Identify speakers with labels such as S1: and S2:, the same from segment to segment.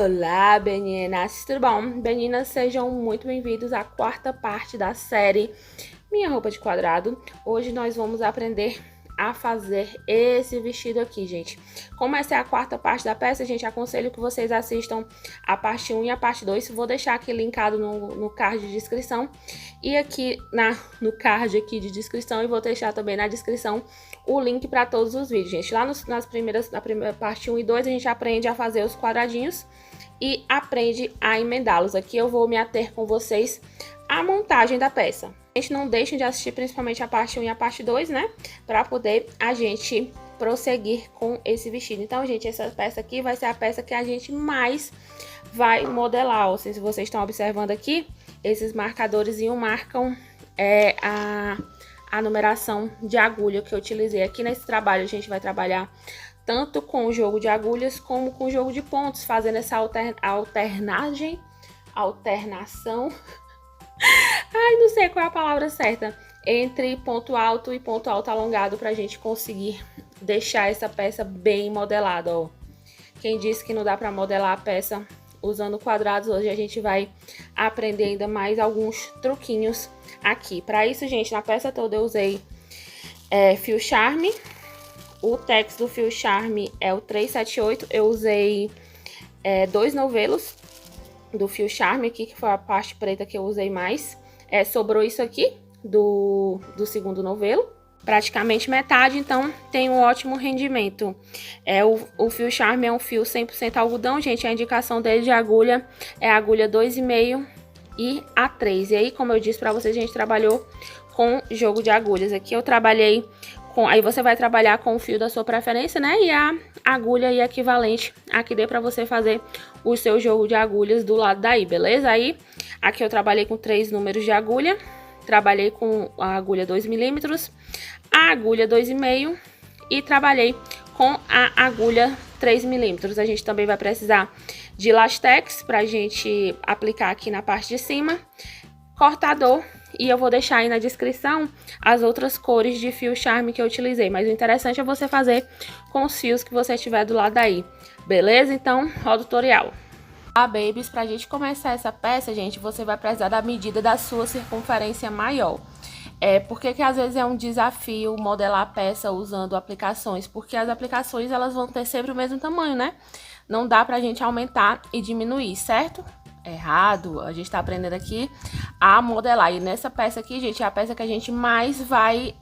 S1: Olá, meninas, tudo bom? Meninas, sejam muito bem-vindos à quarta parte da série Minha Roupa de Quadrado. Hoje nós vamos aprender a fazer esse vestido aqui, gente. Como essa é a quarta parte da peça, gente, aconselho que vocês assistam a parte 1 e a parte 2. Vou deixar aqui linkado no card de descrição e aqui no card aqui de descrição, e vou deixar também na descrição o link para todos os vídeos, gente. Lá na primeira parte 1 e 2, a gente aprende a fazer os quadradinhos e aprende a emendá-los. Aqui eu vou me ater com vocês à montagem da peça. Gente, não deixem de assistir principalmente a parte 1 e a parte 2, né? Para poder a gente prosseguir com esse vestido. Então, gente, essa peça aqui vai ser a peça que a gente mais vai modelar. Ou seja, se vocês estão observando aqui, esses marcadores marcam a numeração de agulha que eu utilizei. Aqui nesse trabalho a gente vai trabalhar tanto com o jogo de agulhas como com o jogo de pontos, fazendo essa alternação. Ai, não sei qual é a palavra certa, entre ponto alto e ponto alto alongado, pra gente conseguir deixar essa peça bem modelada, ó. Quem disse que não dá pra modelar a peça usando quadrados, hoje a gente vai aprender ainda mais alguns truquinhos aqui. Pra isso, gente, na peça toda eu usei fio charme. O tex do fio charme é o 378. Eu usei 2 novelos do fio charme aqui, que foi a parte preta que eu usei mais. Sobrou isso aqui do segundo novelo, praticamente metade, então tem um ótimo rendimento. O fio charme é um fio 100% algodão, gente. A indicação dele de agulha é a agulha 2,5 e A3. E aí, como eu disse pra vocês, a gente trabalhou com jogo de agulhas. Aqui eu trabalhei aí você vai trabalhar com o fio da sua preferência, né? E a agulha aí equivalente a que dê pra você fazer o seu jogo de agulhas do lado daí, beleza? Aí, aqui eu trabalhei com 3 números de agulha. Trabalhei com a agulha 2 milímetros, a agulha 2,5 e trabalhei com a agulha 3 milímetros. A gente também vai precisar de lastex pra gente aplicar aqui na parte de cima, cortador. E eu vou deixar aí na descrição as outras cores de fio charme que eu utilizei. Mas o interessante é você fazer com os fios que você tiver do lado aí. Beleza? Então, roda o tutorial. Babies, pra gente começar essa peça, gente, você vai precisar da medida da sua circunferência maior. Porque que às vezes é um desafio modelar a peça usando aplicações? Porque as aplicações, elas vão ter sempre o mesmo tamanho, né? Não dá pra gente aumentar e diminuir, certo? Errado, a gente tá aprendendo aqui a modelar. E nessa peça aqui, gente, é a peça que a gente mais vai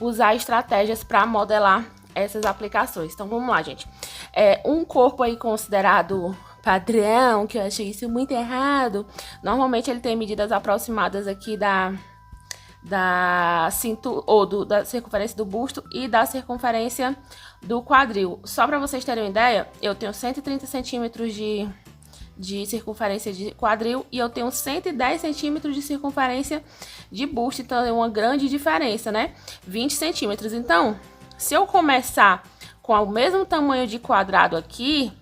S1: usar estratégias para modelar essas aplicações. Então vamos lá, gente. Um corpo aí considerado padrão, que eu achei isso muito errado, normalmente ele tem medidas aproximadas aqui da cintura, ou da circunferência do busto e da circunferência do quadril. Só para vocês terem uma ideia, eu tenho 130 centímetros de circunferência de quadril e eu tenho 110 centímetros de circunferência de busto, então é uma grande diferença, né? 20 centímetros. Então, se eu começar com o mesmo tamanho de quadrado aqui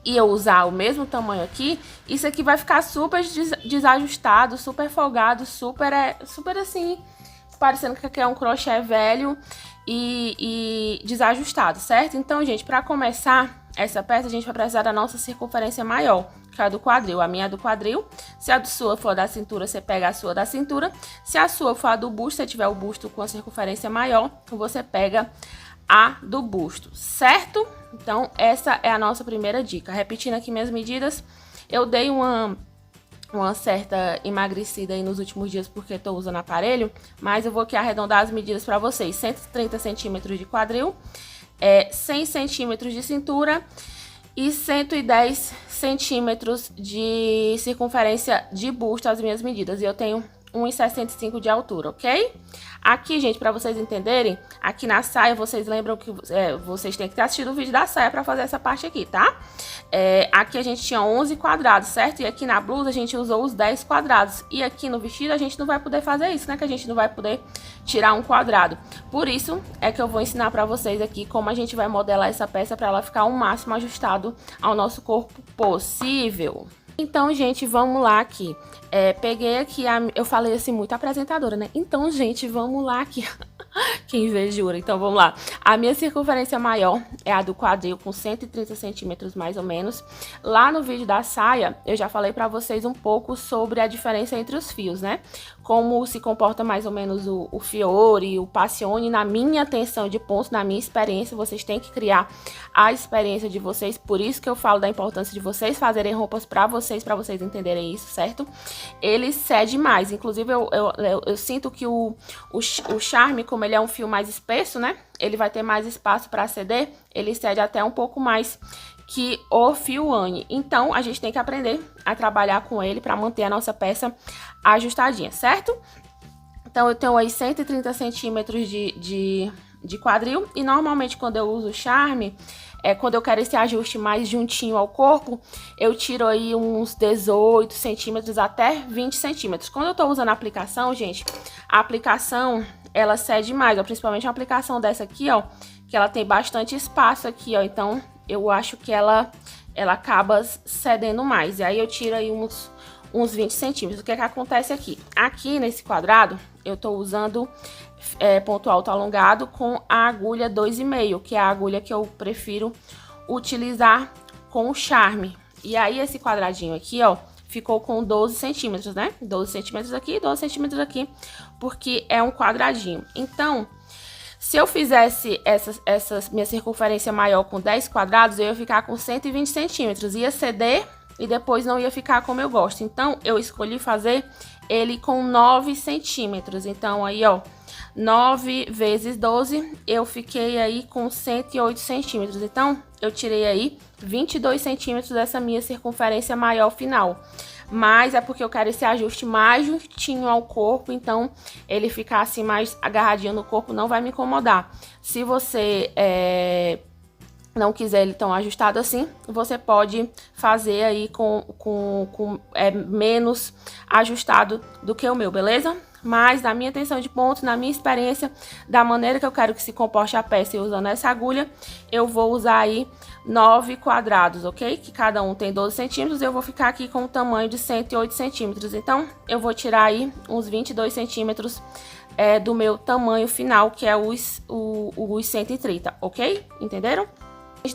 S1: e eu usar o mesmo tamanho aqui, isso aqui vai ficar super desajustado, super folgado, super assim, parecendo que aqui é um crochê velho e desajustado, certo? Então, gente, para começar essa peça, a gente vai precisar da nossa circunferência maior, que é a do quadril. A minha é do quadril. Se a do sua for da cintura, você pega a sua da cintura. Se a sua for a do busto, se tiver o busto com a circunferência maior, você pega a do busto, certo? Então, essa é a nossa primeira dica. Repetindo aqui minhas medidas, eu dei uma certa emagrecida aí nos últimos dias porque tô usando aparelho, mas eu vou aqui arredondar as medidas para vocês. 130 centímetros de quadril, 100 centímetros de cintura e 110 centímetros de circunferência de busto, as minhas medidas. E eu tenho 1,65 de altura, ok? Aqui, gente, para vocês entenderem, aqui na saia, vocês lembram que vocês têm que ter assistido o vídeo da saia para fazer essa parte aqui, tá? Aqui a gente tinha 11 quadrados, certo? E aqui na blusa a gente usou os 10 quadrados. E aqui no vestido a gente não vai poder fazer isso, né? Que a gente não vai poder tirar um quadrado. Por isso é que eu vou ensinar para vocês aqui como a gente vai modelar essa peça para ela ficar o máximo ajustado ao nosso corpo possível. Então, gente, vamos lá aqui. Peguei aqui, eu falei assim, muito apresentadora, né? Então, gente, vamos lá aqui. Que invejura. Então, vamos lá. A minha circunferência maior é a do quadril, com 130 centímetros, mais ou menos. Lá no vídeo da saia, eu já falei pra vocês um pouco sobre a diferença entre os fios, né? Como se comporta mais ou menos o fiore, o passione. Na minha tensão de pontos, na minha experiência, vocês têm que criar a experiência de vocês. Por isso que eu falo da importância de vocês fazerem roupas pra vocês entenderem isso, certo? Ele cede mais. Inclusive, eu sinto que o charme, como ele é um fio mais espesso, né? Ele vai ter mais espaço para ceder. Ele cede até um pouco mais que o fio Anne. Então, a gente tem que aprender a trabalhar com ele para manter a nossa peça ajustadinha, certo? Então, eu tenho aí 130 centímetros de quadril. E normalmente, quando eu uso o charme, quando eu quero esse ajuste mais juntinho ao corpo, eu tiro aí uns 18 centímetros até 20 centímetros. Quando eu tô usando a aplicação, gente, a aplicação, ela cede mais, ó, principalmente a aplicação dessa aqui, ó, que ela tem bastante espaço aqui, ó, então eu acho que ela acaba cedendo mais. E aí eu tiro aí uns 20 centímetros. O que é que acontece aqui? Aqui nesse quadrado, eu tô usando ponto alto alongado com a agulha 2,5, que é a agulha que eu prefiro utilizar com o charme. E aí esse quadradinho aqui, ó, ficou com 12 centímetros, né? 12 centímetros aqui, 12 centímetros aqui, porque é um quadradinho. Então, se eu fizesse essa minha circunferência maior com 10 quadrados, eu ia ficar com 120 centímetros. Ia ceder e depois não ia ficar como eu gosto. Então, eu escolhi fazer ele com 9 centímetros. Então, aí, ó, 9 vezes 12, eu fiquei aí com 108 centímetros. Então, eu tirei aí 22 centímetros dessa minha circunferência maior final. Mas é porque eu quero esse ajuste mais justinho ao corpo, então ele ficar assim mais agarradinho no corpo não vai me incomodar. Se você não quiser ele tão ajustado assim, você pode fazer aí com menos ajustado do que o meu, beleza? Mas na minha tensão de pontos, na minha experiência, da maneira que eu quero que se comporte a peça e usando essa agulha, eu vou usar aí 9 quadrados, ok? Que cada um tem 12 centímetros, eu vou ficar aqui com o tamanho de 108 centímetros. Então, eu vou tirar aí uns 22 centímetros do meu tamanho final, que é os 130, ok? Entenderam?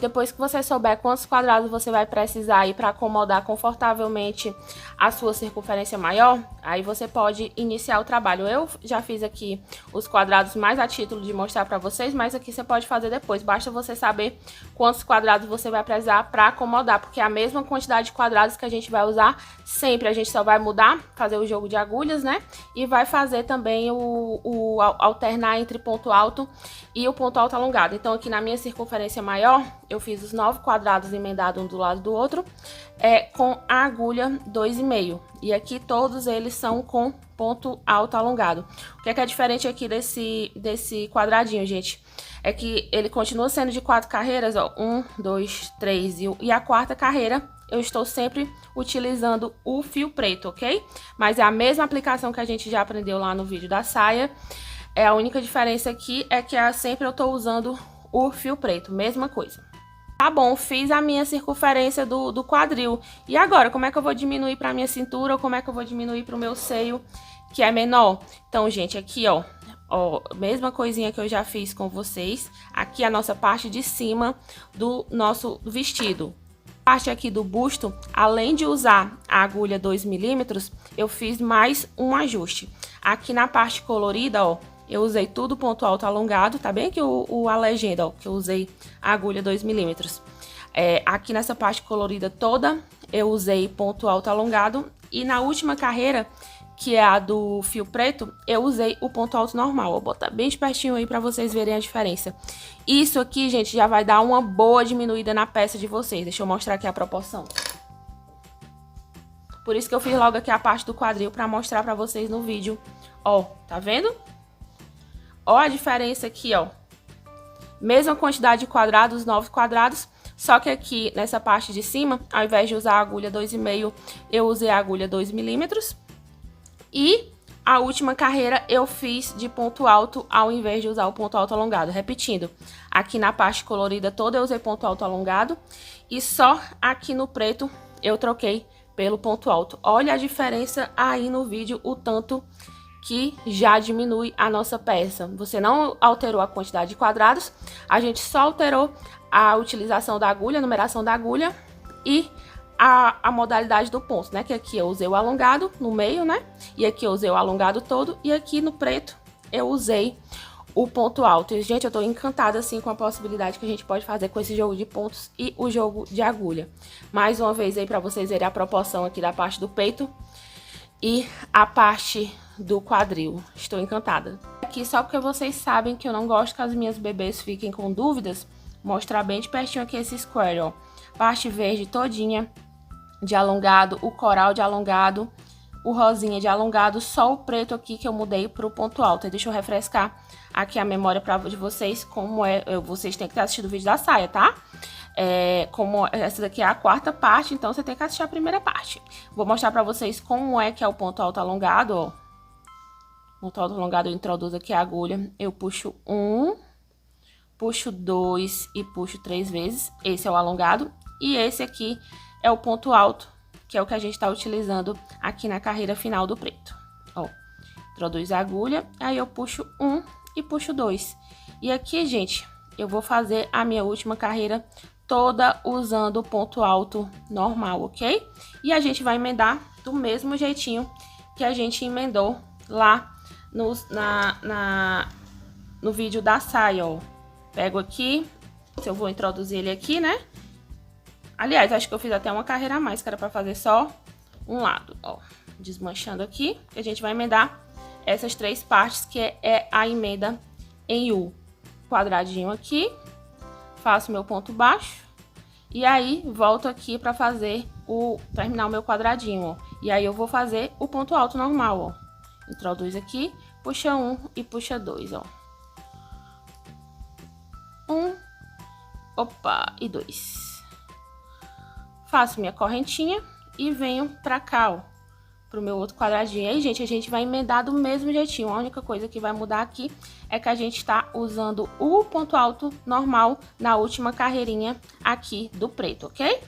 S1: Depois que você souber quantos quadrados você vai precisar aí para acomodar confortavelmente a sua circunferência maior, aí você pode iniciar o trabalho. Eu já fiz aqui os quadrados mais a título de mostrar para vocês, mas aqui você pode fazer depois. Basta você saber quantos quadrados você vai precisar para acomodar, porque é a mesma quantidade de quadrados que a gente vai usar sempre. A gente só vai mudar, fazer o jogo de agulhas, né? E vai fazer também o alternar entre ponto alto e o ponto alto alongado. Então, aqui na minha circunferência maior, eu fiz os 9 quadrados emendados um do lado do outro, com a agulha 2,5. E aqui todos eles são com ponto alto alongado. O que é diferente aqui desse quadradinho, gente? É que ele continua sendo de 4 carreiras, ó. 1, 2, 3 e a quarta carreira eu estou sempre utilizando o fio preto, ok? Mas é a mesma aplicação que a gente já aprendeu lá no vídeo da saia. A única diferença aqui é que sempre eu tô usando o fio preto, mesma coisa. Tá bom, fiz a minha circunferência do quadril. E agora, como é que eu vou diminuir pra minha cintura ou como é que eu vou diminuir pro meu seio, que é menor? Então, gente, aqui, ó, mesma coisinha que eu já fiz com vocês. Aqui a nossa parte de cima do nosso vestido. A parte aqui do busto, além de usar a agulha 2 milímetros, eu fiz mais um ajuste. Aqui na parte colorida, ó, eu usei tudo ponto alto alongado, tá bem? Que a legenda, ó, que eu usei a agulha 2 milímetros. Aqui nessa parte colorida toda, eu usei ponto alto alongado. E na última carreira, que é a do fio preto, eu usei o ponto alto normal. Vou botar bem de pertinho aí pra vocês verem a diferença. Isso aqui, gente, já vai dar uma boa diminuída na peça de vocês. Deixa eu mostrar aqui a proporção. Por isso que eu fiz logo aqui a parte do quadril pra mostrar pra vocês no vídeo. Ó, tá vendo? Ó a diferença aqui, ó. Mesma quantidade de quadrados, 9 quadrados, só que aqui nessa parte de cima, ao invés de usar a agulha 2,5, eu usei a agulha 2 milímetros. E a última carreira eu fiz de ponto alto ao invés de usar o ponto alto alongado. Repetindo, aqui na parte colorida toda eu usei ponto alto alongado e só aqui no preto eu troquei pelo ponto alto. Olha a diferença aí no vídeo, o tanto que já diminui a nossa peça. Você não alterou a quantidade de quadrados, a gente só alterou a utilização da agulha, a numeração da agulha e a modalidade do ponto, né? Que aqui eu usei o alongado no meio, né? E aqui eu usei o alongado todo e aqui no preto eu usei o ponto alto. E, gente, eu tô encantada, assim, com a possibilidade que a gente pode fazer com esse jogo de pontos e o jogo de agulha. Mais uma vez aí pra vocês verem a proporção aqui da parte do peito e a parte do quadril. Estou encantada. Aqui, só porque vocês sabem que eu não gosto que as minhas bebês fiquem com dúvidas, mostrar bem de pertinho aqui esse square, ó. Parte verde todinha de alongado, o coral de alongado, o rosinha de alongado, só o preto aqui que eu mudei pro ponto alto. Deixa eu refrescar aqui a memória de vocês, como é, vocês têm que ter assistido o vídeo da saia, tá? Como essa daqui é a quarta parte, então você tem que assistir a primeira parte. Vou mostrar pra vocês como é que é o ponto alto alongado, ó. Ponto alto alongado, eu introduzo aqui a agulha, eu puxo 1, puxo 2 e puxo 3 vezes. Esse é o alongado. E esse aqui é o ponto alto, que é o que a gente tá utilizando aqui na carreira final do preto. Ó, introduz a agulha, aí eu puxo 1 e puxo 2. E aqui, gente, eu vou fazer a minha última carreira toda usando o ponto alto normal, ok? E a gente vai emendar do mesmo jeitinho que a gente emendou lá no vídeo da saia, ó. Pego aqui, se eu vou introduzir ele aqui, né? Aliás, acho que eu fiz até uma carreira a mais, que era pra fazer só um lado, ó. Desmanchando aqui, que a gente vai emendar essas 3 partes, que é a emenda em U. Quadradinho aqui, faço meu ponto baixo, e aí volto aqui pra fazer terminar o meu quadradinho, ó. E aí eu vou fazer o ponto alto normal, ó. Introduz aqui, puxa 1 e puxa 2, ó. 1, opa, e 2. Faço minha correntinha e venho pra cá, ó, pro meu outro quadradinho. E aí, gente, a gente vai emendar do mesmo jeitinho. A única coisa que vai mudar aqui é que a gente tá usando o ponto alto normal na última carreirinha aqui do preto, ok?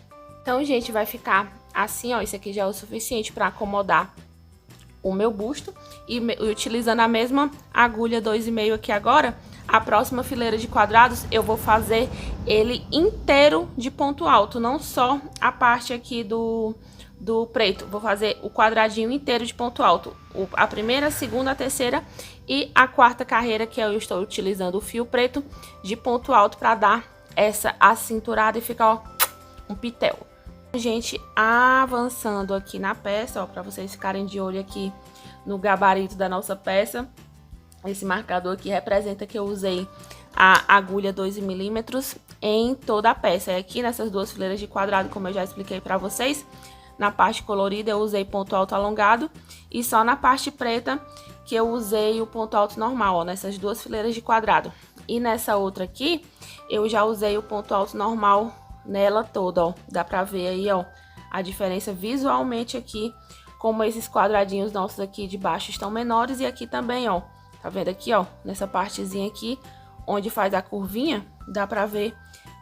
S1: Então, gente, vai ficar assim, ó. Isso aqui já é o suficiente pra acomodar o meu busto. E utilizando a mesma agulha 2,5 aqui agora, a próxima fileira de quadrados eu vou fazer ele inteiro de ponto alto, não só a parte aqui do preto. Vou fazer o quadradinho inteiro de ponto alto. A primeira, a segunda, a terceira e a quarta carreira, que eu estou utilizando o fio preto de ponto alto para dar essa acinturada e ficar, ó, um pitel. Gente, avançando aqui na peça, ó, para vocês ficarem de olho aqui no gabarito da nossa peça. Esse marcador aqui representa que eu usei a agulha 12 milímetros em toda a peça. É aqui nessas 2 fileiras de quadrado, como eu já expliquei para vocês. Na parte colorida eu usei ponto alto alongado e só na parte preta que eu usei o ponto alto normal, ó, nessas 2 fileiras de quadrado. E nessa outra aqui, eu já usei o ponto alto normal nela toda, ó. Dá pra ver aí, ó, a diferença visualmente aqui, como esses quadradinhos nossos aqui de baixo estão menores e aqui também, ó. Tá vendo aqui, ó, nessa partezinha aqui, onde faz a curvinha, dá pra ver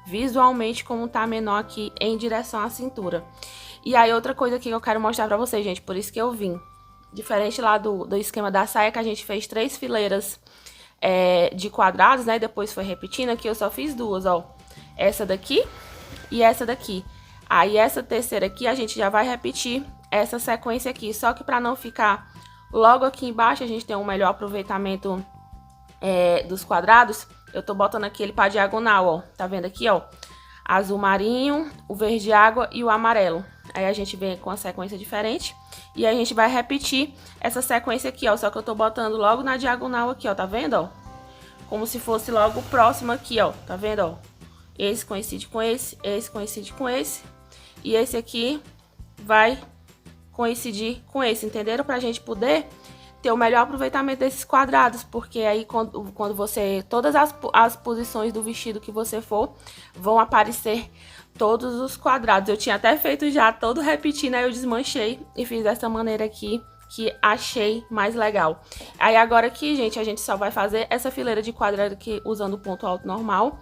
S1: visualmente como tá menor aqui em direção à cintura. E aí, outra coisa aqui que eu quero mostrar pra vocês, gente, por isso que eu vim. Diferente lá do esquema da saia, que a gente fez 3 fileiras de quadrados, né, depois foi repetindo, aqui eu só fiz 2, ó. Essa daqui e essa daqui. Aí, essa terceira aqui, a gente já vai repetir essa sequência aqui, só que pra não ficar logo aqui embaixo, a gente tem um melhor aproveitamento dos quadrados. Eu tô botando aqui ele pra diagonal, ó. Tá vendo aqui, ó? Azul marinho, o verde água e o amarelo. Aí a gente vem com uma sequência diferente. E aí a gente vai repetir essa sequência aqui, ó. Só que eu tô botando logo na diagonal aqui, ó. Tá vendo, ó? Como se fosse logo próximo aqui, ó. Tá vendo, ó? Esse coincide com esse coincide com esse. E esse aqui vai coincidir com esse, entenderam? Pra gente poder ter o melhor aproveitamento desses quadrados, porque aí quando você, todas as posições do vestido que você for, vão aparecer todos os quadrados. Eu tinha até feito já todo repetindo, aí eu desmanchei e fiz dessa maneira aqui, que achei mais legal. Aí agora aqui, gente, a gente só vai fazer essa fileira de quadrado aqui usando o ponto alto normal.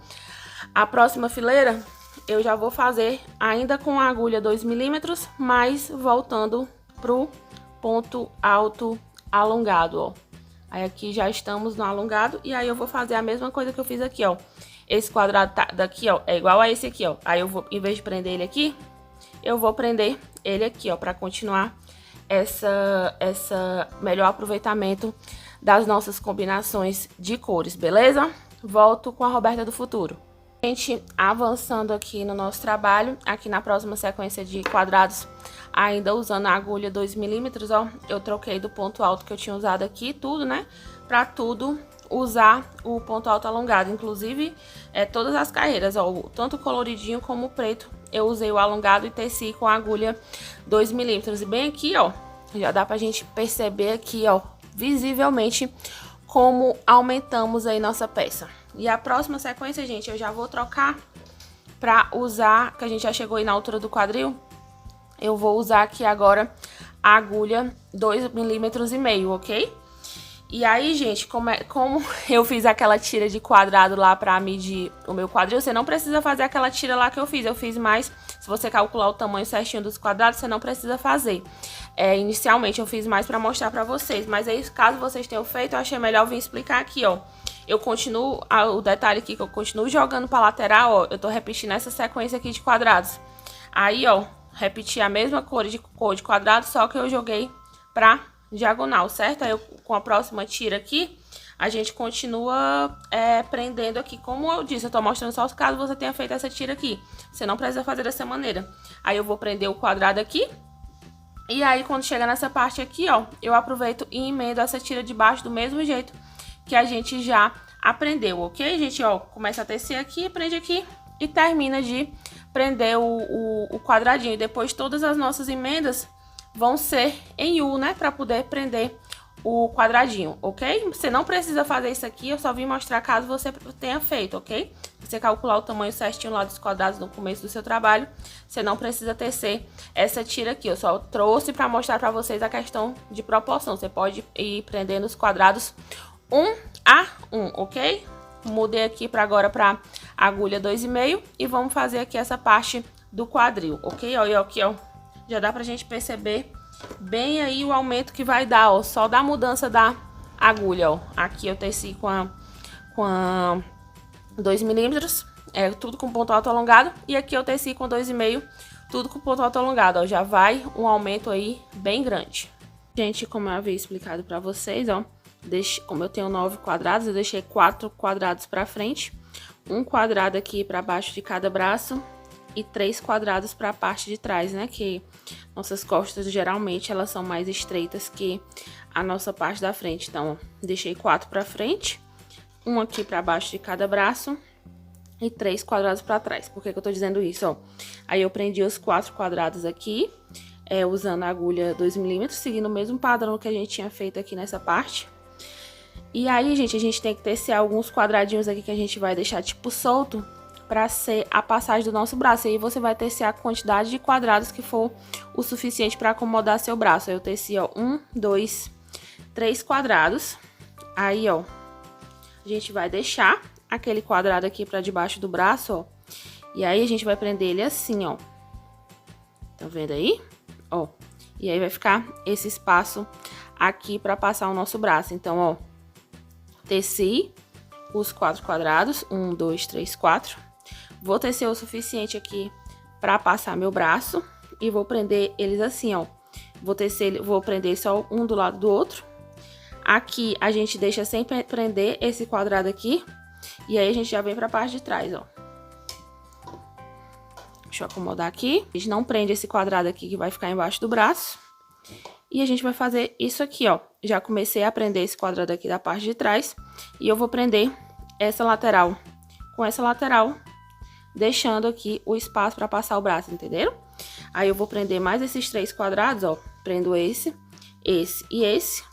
S1: A próxima fileira eu já vou fazer ainda com a agulha 2 milímetros, mas voltando pro ponto alto alongado, ó. Aí aqui já estamos no alongado. E aí eu vou fazer a mesma coisa que eu fiz aqui, ó. Esse quadrado daqui, ó, é igual a esse aqui, ó. Aí eu vou, em vez de prender ele aqui, eu vou prender ele aqui, ó, pra continuar essa melhor aproveitamento das nossas combinações de cores, beleza? Volto com a Roberta do futuro. Gente, avançando aqui no nosso trabalho, aqui na próxima sequência de quadrados, ainda usando a agulha 2mm, ó, eu troquei do ponto alto que eu tinha usado aqui, tudo, né? Pra tudo usar o ponto alto alongado, inclusive todas as carreiras, ó, tanto o coloridinho como o preto, eu usei o alongado e teci com a agulha 2mm. E bem aqui, ó, já dá pra gente perceber aqui, ó, visivelmente como aumentamos aí nossa peça. E a próxima sequência, gente, eu já vou trocar pra usar, que a gente já chegou aí na altura do quadril, eu vou usar aqui agora a agulha 2,5mm, ok? E aí, gente, como eu fiz aquela tira de quadrado lá pra medir o meu quadril, você não precisa fazer aquela tira lá que eu fiz mais, se você calcular o tamanho certinho dos quadrados, você não precisa fazer. Inicialmente eu fiz mais pra mostrar pra vocês, mas aí caso vocês tenham feito, eu achei melhor vir explicar aqui, ó. Eu continuo, o detalhe aqui que eu continuo jogando pra lateral, ó, eu tô repetindo essa sequência aqui de quadrados. Aí, ó, repeti a mesma cor de quadrado, só que eu joguei pra diagonal, certo? Aí, com a próxima tira aqui, a gente continua prendendo aqui. Como eu disse, eu tô mostrando só caso você tenha feito essa tira aqui. Você não precisa fazer dessa maneira. Aí, eu vou prender o quadrado aqui. E aí, quando chega nessa parte aqui, ó, eu aproveito e emendo essa tira de baixo do mesmo jeito que a gente já aprendeu, ok, gente? Ó, começa a tecer aqui, prende aqui e termina de prender o quadradinho. E depois todas as nossas emendas vão ser em U, né? Pra poder prender o quadradinho, ok? Você não precisa fazer isso aqui, eu só vim mostrar caso você tenha feito, ok? Você calcular o tamanho certinho lá dos quadrados no começo do seu trabalho, você não precisa tecer essa tira aqui. Eu só trouxe pra mostrar pra vocês a questão de proporção. Você pode ir prendendo os quadrados 1 a 1, ok? Mudei aqui para agora para agulha 2,5 e vamos fazer aqui essa parte do quadril, ok? Olha aqui, ó, já dá pra gente perceber bem aí o aumento que vai dar, ó, só da mudança da agulha, ó. Aqui eu teci com a 2mm, tudo com ponto alto alongado, e aqui eu teci com 2,5, tudo com ponto alto alongado, ó, já vai um aumento aí bem grande. Gente, como eu havia explicado pra vocês, ó, como eu tenho 9 quadrados, eu deixei 4 quadrados pra frente, um quadrado aqui pra baixo de cada braço e 3 quadrados pra parte de trás, né? Que nossas costas, geralmente, elas são mais estreitas que a nossa parte da frente. Então, deixei 4 pra frente, um aqui pra baixo de cada braço e 3 quadrados pra trás. Por que que eu tô dizendo isso, ó? Aí, eu prendi os 4 quadrados aqui, usando a agulha 2mm, seguindo o mesmo padrão que a gente tinha feito aqui nessa parte. E aí, gente, a gente tem que tecer alguns quadradinhos aqui que a gente vai deixar tipo solto pra ser a passagem do nosso braço. E aí você vai tecer a quantidade de quadrados que for o suficiente pra acomodar seu braço. Aí eu teci, ó, 1, 2, 3 quadrados. Aí, ó, a gente vai deixar aquele quadrado aqui pra debaixo do braço, ó. E aí a gente vai prender ele assim, ó. Tá vendo aí? Ó. E aí vai ficar esse espaço aqui pra passar o nosso braço. Então, ó, teci os 4 quadrados, 1, 2, 3, 4. Vou tecer o suficiente aqui pra passar meu braço e vou prender eles assim, ó. Vou prender só um do lado do outro. Aqui a gente deixa sem prender esse quadrado aqui e aí a gente já vem pra parte de trás, ó. Deixa eu acomodar aqui. A gente não prende esse quadrado aqui que vai ficar embaixo do braço. E a gente vai fazer isso aqui, ó. Já comecei a prender esse quadrado aqui da parte de trás. E eu vou prender essa lateral com essa lateral, deixando aqui o espaço pra passar o braço, entenderam? Aí eu vou prender mais esses 3 quadrados, ó. Prendo esse, esse e esse.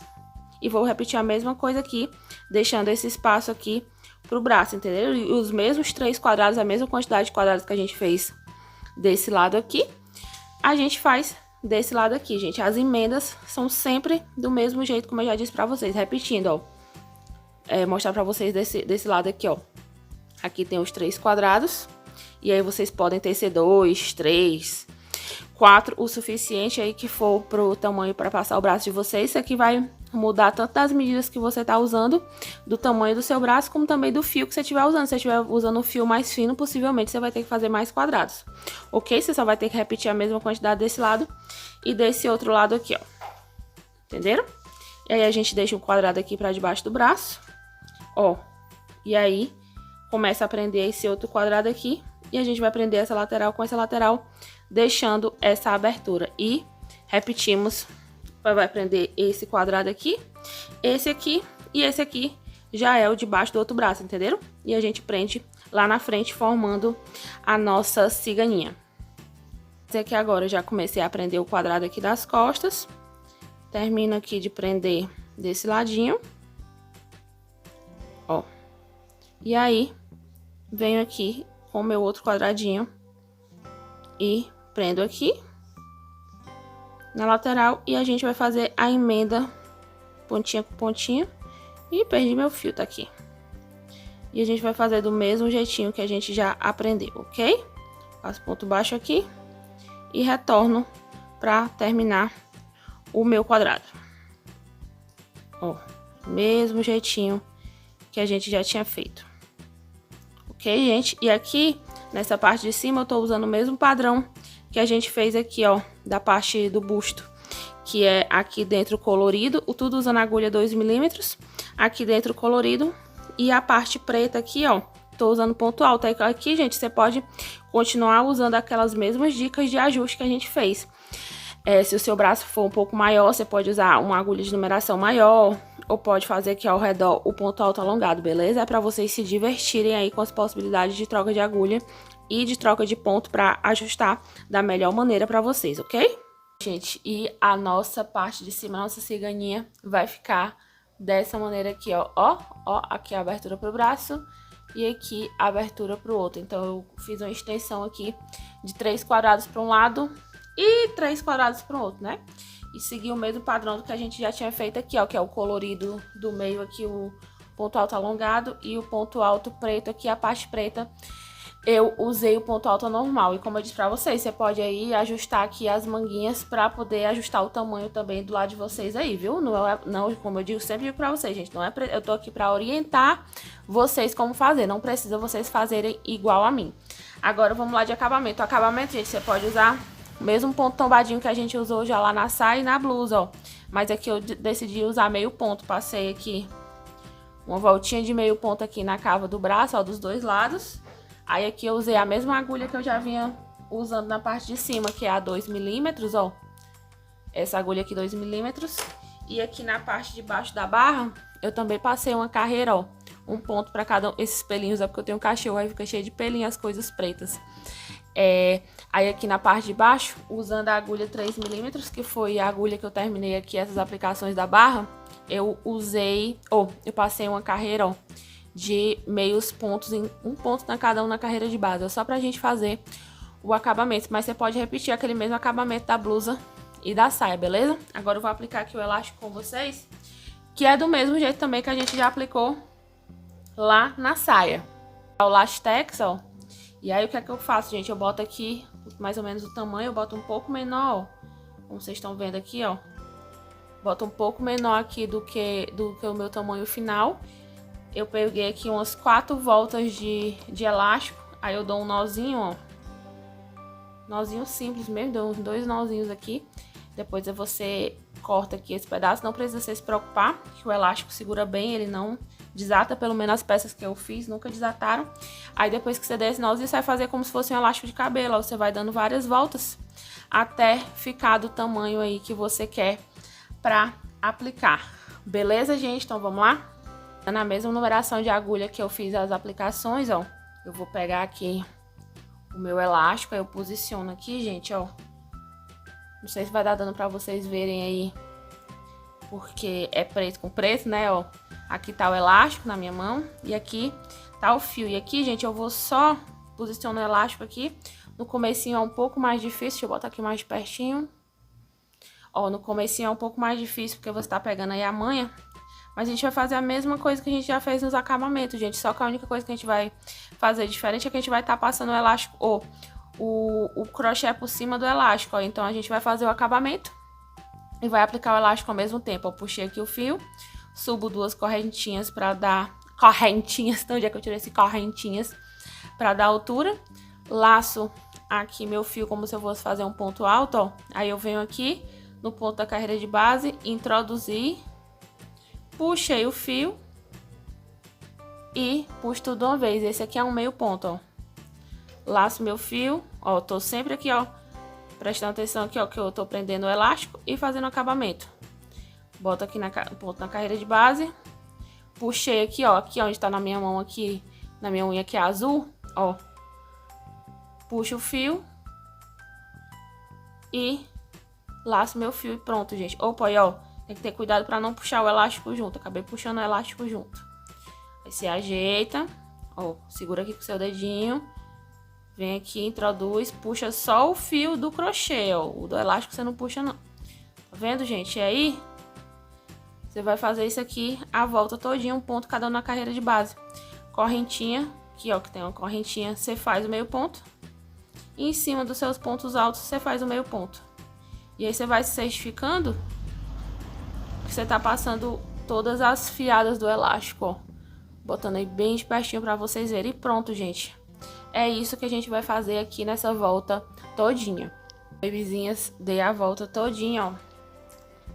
S1: E vou repetir a mesma coisa aqui, deixando esse espaço aqui pro braço, entendeu? E os mesmos 3 quadrados, a mesma quantidade de quadrados que a gente fez desse lado aqui, a gente faz desse lado aqui, gente. As emendas são sempre do mesmo jeito, como eu já disse pra vocês. Repetindo, ó. Mostrar pra vocês desse lado aqui, ó. Aqui tem os 3 quadrados. E aí vocês podem tecer 2, 3, 4, o suficiente aí que for pro tamanho pra passar o braço de vocês. Isso aqui vai mudar tanto das medidas que você tá usando, do tamanho do seu braço, como também do fio que você estiver usando. Se você estiver usando o fio mais fino, possivelmente você vai ter que fazer mais quadrados, ok? Você só vai ter que repetir a mesma quantidade desse lado e desse outro lado aqui, ó. Entenderam? E aí a gente deixa um quadrado aqui pra debaixo do braço, ó. E aí começa a prender esse outro quadrado aqui e a gente vai prender essa lateral com essa lateral, deixando essa abertura. E repetimos, vai prender esse quadrado aqui, esse aqui e esse aqui já é o de baixo do outro braço, entenderam? E a gente prende lá na frente, formando a nossa ciganinha. Esse aqui agora eu já comecei a prender o quadrado aqui das costas. Termino aqui de prender desse ladinho, ó. E aí, venho aqui com o meu outro quadradinho e prendo aqui na lateral e a gente vai fazer a emenda pontinha com pontinha. E perdi meu fio, tá aqui. E a gente vai fazer do mesmo jeitinho que a gente já aprendeu, ok? Faço ponto baixo aqui e retorno pra terminar o meu quadrado. Ó, mesmo jeitinho que a gente já tinha feito. Ok, gente? E aqui, nessa parte de cima, eu tô usando o mesmo padrão que a gente fez aqui, ó, da parte do busto, que é aqui dentro colorido, tudo usando agulha 2 milímetros, aqui dentro colorido, e a parte preta aqui, ó, tô usando ponto alto. Aqui, gente, você pode continuar usando aquelas mesmas dicas de ajuste que a gente fez. Se o seu braço for um pouco maior, você pode usar uma agulha de numeração maior, ou pode fazer aqui ao redor o ponto alto alongado, beleza? É pra vocês se divertirem aí com as possibilidades de troca de agulha e de troca de ponto pra ajustar da melhor maneira pra vocês, ok? Gente, e a nossa parte de cima, a nossa ciganinha, vai ficar dessa maneira aqui, ó. Ó, aqui a abertura pro braço e aqui a abertura pro outro. Então, eu fiz uma extensão aqui de 3 quadrados para um lado e 3 quadrados para o outro, né? E seguir o mesmo padrão do que a gente já tinha feito aqui, ó, que é o colorido do meio aqui, o ponto alto alongado e o ponto alto preto aqui, a parte preta. Eu usei o ponto alto normal e como eu disse pra vocês, você pode aí ajustar aqui as manguinhas pra poder ajustar o tamanho também do lado de vocês aí, viu? Não, como eu digo, sempre digo pra vocês, gente, não é eu tô aqui pra orientar vocês como fazer, não precisa vocês fazerem igual a mim. Agora vamos lá de acabamento. O acabamento, gente, você pode usar o mesmo ponto tombadinho que a gente usou já lá na saia e na blusa, ó. Mas aqui eu decidi usar meio ponto, passei aqui uma voltinha de meio ponto aqui na cava do braço, ó, dos dois lados. Aí aqui eu usei a mesma agulha que eu já vinha usando na parte de cima, que é a 2 milímetros, ó. Essa agulha aqui 2 milímetros. E aqui na parte de baixo da barra, eu também passei uma carreira, ó. Um ponto pra cada um. Esses pelinhos, ó, porque eu tenho um cachorro, aí fica cheio de pelinho as coisas pretas. Aí aqui na parte de baixo, usando a agulha 3 milímetros, que foi a agulha que eu terminei aqui, essas aplicações da barra, eu usei, eu passei uma carreira, ó, de meios pontos, em um ponto na cada um na carreira de base, só pra gente fazer o acabamento, mas você pode repetir aquele mesmo acabamento da blusa e da saia, beleza? Agora eu vou aplicar aqui o elástico com vocês, que é do mesmo jeito também que a gente já aplicou lá na saia. O Lastex, ó, e aí o que é que eu faço, gente? Eu boto aqui mais ou menos o tamanho, eu boto um pouco menor, ó, como vocês estão vendo aqui, ó, boto um pouco menor aqui do que o meu tamanho final. Eu peguei aqui umas 4 voltas de elástico, aí eu dou um nozinho, ó. Nozinho simples mesmo, dou uns 2 nozinhos aqui. Depois você corta aqui esse pedaço, não precisa você se preocupar, que o elástico segura bem, ele não desata, pelo menos as peças que eu fiz nunca desataram. Aí depois que você der esse nozinho, você vai fazer como se fosse um elástico de cabelo, ó. Você vai dando várias voltas até ficar do tamanho aí que você quer pra aplicar. Beleza, gente? Então vamos lá? Na mesma numeração de agulha que eu fiz as aplicações, ó, eu vou pegar aqui o meu elástico, aí eu posiciono aqui, gente, ó. Não sei se vai dar dando pra vocês verem aí, porque é preto com preto, né, ó. Aqui tá o elástico na minha mão e aqui tá o fio. E aqui, gente, eu vou só posicionar o elástico aqui. No comecinho é um pouco mais difícil, deixa eu botar aqui mais de pertinho. Ó, no comecinho é um pouco mais difícil, porque você tá pegando aí a manha. Mas a gente vai fazer a mesma coisa que a gente já fez nos acabamentos, gente. Só que a única coisa que a gente vai fazer diferente é que a gente vai estar passando o elástico, o crochê por cima do elástico, ó. Então a gente vai fazer o acabamento e vai aplicar o elástico ao mesmo tempo. Eu puxei aqui o fio, subo 2 correntinhas pra dar... Correntinhas, de onde é que eu tirei esse correntinhas? Pra dar altura. Laço aqui meu fio como se eu fosse fazer um ponto alto, ó. Aí eu venho aqui no ponto da carreira de base, introduzir, puxei o fio e puxo tudo de uma vez. Esse aqui é um meio ponto, ó. Laço meu fio, ó, tô sempre aqui, ó, prestando atenção aqui, ó, que eu tô prendendo o elástico e fazendo o acabamento. Boto aqui ponto na carreira de base, puxei aqui, ó, aqui onde tá na minha mão aqui, na minha unha que é azul, ó. Puxo o fio e laço meu fio e pronto, gente. Opa, aí, ó, tem que ter cuidado pra não puxar o elástico junto. Acabei puxando o elástico junto. Aí você ajeita, ó, segura aqui com o seu dedinho. Vem aqui, introduz, puxa só o fio do crochê, ó. O do elástico você não puxa, não. Tá vendo, gente? E aí, você vai fazer isso aqui a volta todinha, um ponto cada um na carreira de base. Correntinha, aqui, ó, que tem uma correntinha, você faz o meio ponto. E em cima dos seus pontos altos, você faz o meio ponto. E aí você vai se certificando que você tá passando todas as fiadas do elástico, ó. Botando aí bem de pertinho pra vocês verem. E pronto, gente. É isso que a gente vai fazer aqui nessa volta todinha. Babyzinhas, dei a volta todinha, ó.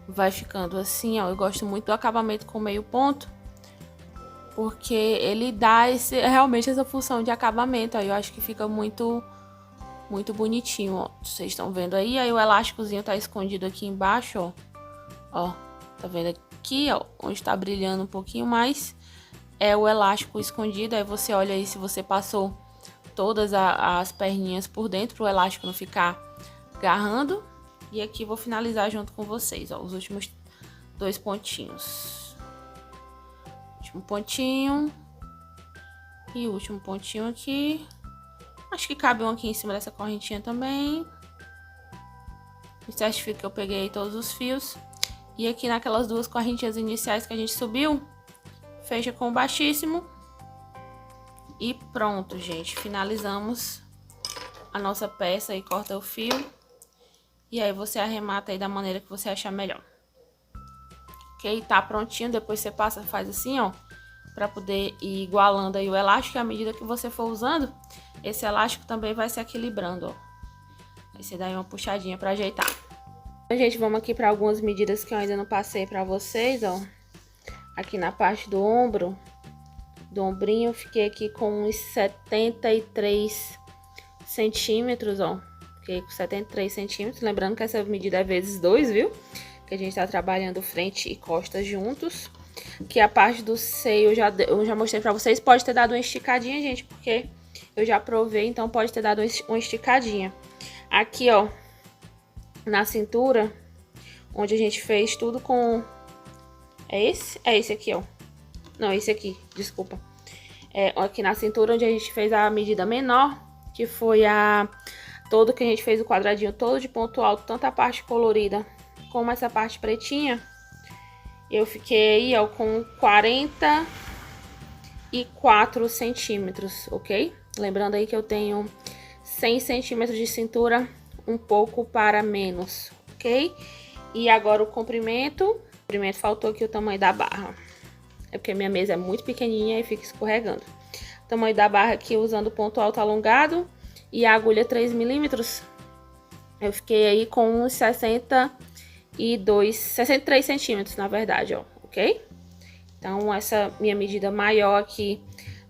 S1: Vai ficando assim, ó. Eu gosto muito do acabamento com meio ponto, porque ele dá realmente essa função de acabamento. Aí eu acho que fica muito bonitinho, ó. Vocês estão vendo aí? Aí o elásticozinho tá escondido aqui embaixo, ó. Ó, tá vendo aqui, ó, onde tá brilhando um pouquinho mais. É o elástico escondido. Aí você olha aí se você passou todas as perninhas por dentro, o elástico não ficar agarrando. E aqui vou finalizar junto com vocês, ó, os últimos 2 pontinhos. Último pontinho. E o último pontinho aqui. Acho que cabe um aqui em cima dessa correntinha também. Me certifico que eu peguei todos os fios. E aqui naquelas 2 correntinhas iniciais que a gente subiu, fecha com o baixíssimo. E pronto, gente. Finalizamos a nossa peça e corta o fio. E aí você arremata aí da maneira que você achar melhor. Ok? Tá prontinho. Depois você passa, faz assim, ó, pra poder ir igualando aí o elástico. E à medida que você for usando, esse elástico também vai se equilibrando, ó. Aí você dá aí uma puxadinha pra ajeitar. Então, gente, vamos aqui pra algumas medidas que eu ainda não passei pra vocês, ó. Aqui na parte do ombro, do ombrinho, eu fiquei aqui com uns 73 centímetros, ó. Fiquei com 73 centímetros. Lembrando que essa medida é vezes 2, viu? Que a gente tá trabalhando frente e costas juntos. Que a parte do seio eu já mostrei pra vocês. Pode ter dado uma esticadinha, gente, porque eu já provei, então pode ter dado uma esticadinha. Aqui, ó, na cintura, onde a gente fez tudo com... É esse? É esse aqui, ó. Não, esse aqui, desculpa. É aqui na cintura, onde a gente fez a medida menor, que foi todo que a gente fez o quadradinho todo de ponto alto, tanto a parte colorida como essa parte pretinha. Eu fiquei aí, ó, com 44 centímetros, ok? Lembrando aí que eu tenho 100 centímetros de cintura, um pouco para menos, ok? E agora o comprimento. O comprimento faltou aqui o tamanho da barra. É porque minha mesa é muito pequenininha e fica escorregando. O tamanho da barra aqui, usando ponto alto alongado e a agulha 3 milímetros. Eu fiquei aí com uns 63 centímetros, na verdade, ó, ok? Então, essa minha medida maior aqui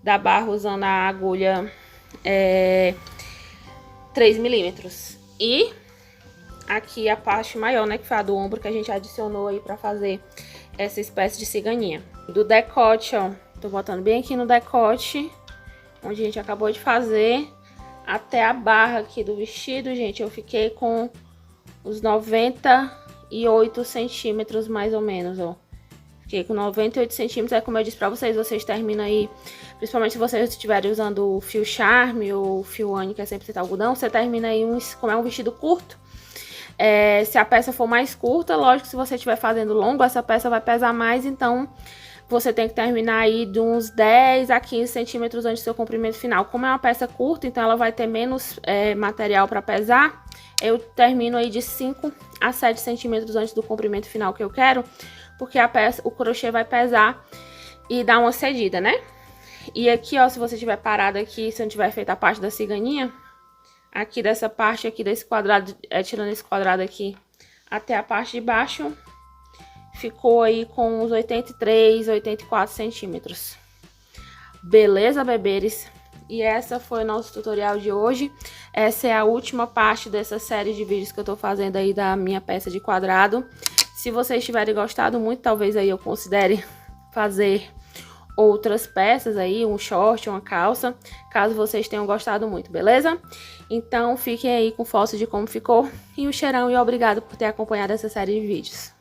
S1: da barra, usando a agulha 3 milímetros. E aqui a parte maior, né, que foi a do ombro, que a gente adicionou aí pra fazer essa espécie de ciganinha. Do decote, ó, tô botando bem aqui no decote, onde a gente acabou de fazer, até a barra aqui do vestido, gente, eu fiquei com os 98 centímetros mais ou menos, ó. Fiquei com 98 centímetros, é como eu disse pra vocês, vocês terminam aí, principalmente se vocês estiverem usando o fio charme ou o fio Anne, que é 100% algodão, você termina aí, como é um vestido curto. Se a peça for mais curta, lógico, se você estiver fazendo longo, essa peça vai pesar mais, então você tem que terminar aí de uns 10 a 15 centímetros antes do seu comprimento final. Como é uma peça curta, então ela vai ter menos material para pesar, eu termino aí de 5 a 7 centímetros antes do comprimento final que eu quero, porque o crochê vai pesar e dar uma cedida, né? E aqui, ó, se você tiver parado aqui, se eu não tiver feito a parte da ciganinha, aqui dessa parte aqui desse quadrado, tirando esse quadrado aqui até a parte de baixo, ficou aí com uns 83, 84 centímetros. Beleza, beberes? E essa foi o nosso tutorial de hoje. Essa é a última parte dessa série de vídeos que eu tô fazendo aí da minha peça de quadrado. Se vocês tiverem gostado muito, talvez aí eu considere fazer outras peças aí, um short, uma calça, caso vocês tenham gostado muito, beleza? Então, fiquem aí com foto de como ficou. E um cheirão e obrigado por ter acompanhado essa série de vídeos.